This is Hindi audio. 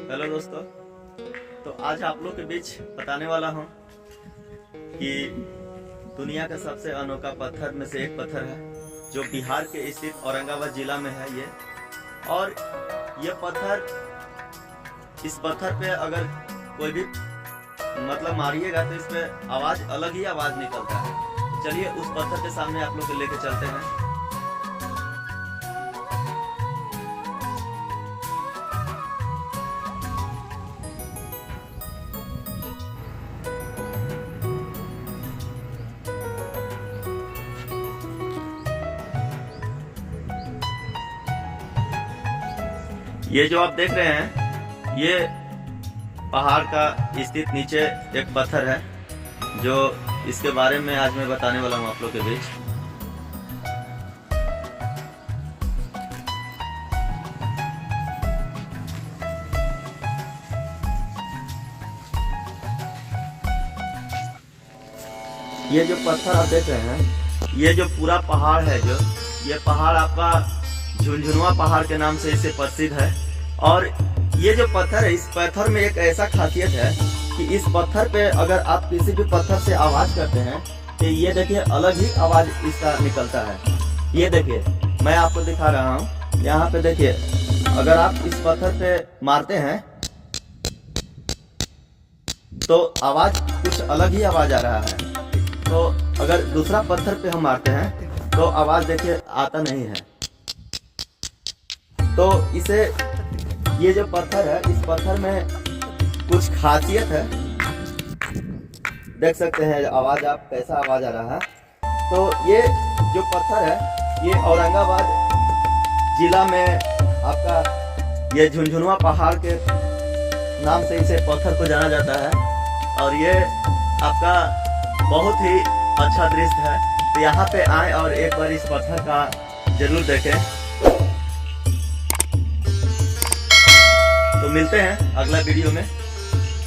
हेलो दोस्तों, तो आज आप लोग के बीच बताने वाला हूँ कि दुनिया का सबसे अनोखा पत्थर में से एक पत्थर है जो बिहार के स्थित औरंगाबाद जिला में है ये। और ये पत्थर, इस पत्थर पे अगर कोई भी मतलब मारिएगा तो इसमें आवाज, अलग ही आवाज निकलता है। चलिए उस पत्थर के सामने आप लोग को लेके चलते हैं। ये जो आप देख रहे हैं, ये पहाड़ का स्थित नीचे एक पत्थर है जो इसके बारे में आज मैं बताने वाला हूँ आप लोग के बीच। ये जो पत्थर आप देख रहे हैं, ये जो पूरा पहाड़ है, जो ये पहाड़ आपका झुनझुनवा पहाड़ के नाम से इसे प्रसिद्ध है। और ये जो पत्थर है, इस पत्थर में एक ऐसा खासियत है कि इस पत्थर पे अगर आप किसी भी पत्थर से आवाज करते हैं तो ये देखिए अलग ही आवाज इसका निकलता है। ये देखिए, मैं आपको दिखा रहा हूँ, यहाँ पे देखिए, अगर आप इस पत्थर पे मारते हैं तो आवाज कुछ अलग ही आवाज आ रहा है। तो अगर दूसरा पत्थर पे हम मारते हैं तो आवाज देखिए आता नहीं है। तो इसे, ये जो पत्थर है, इस पत्थर में कुछ खासियत है। देख सकते हैं आवाज, आप कैसा आवाज आ रहा है। तो ये जो पत्थर है, ये औरंगाबाद जिला में आपका ये झुनझुनवा पहाड़ के नाम से इसे पत्थर को जाना जाता है। और ये आपका बहुत ही अच्छा दृश्य है। तो यहाँ पे आए और एक बार इस पत्थर का जरूर देखें। तो मिलते हैं अगला वीडियो में।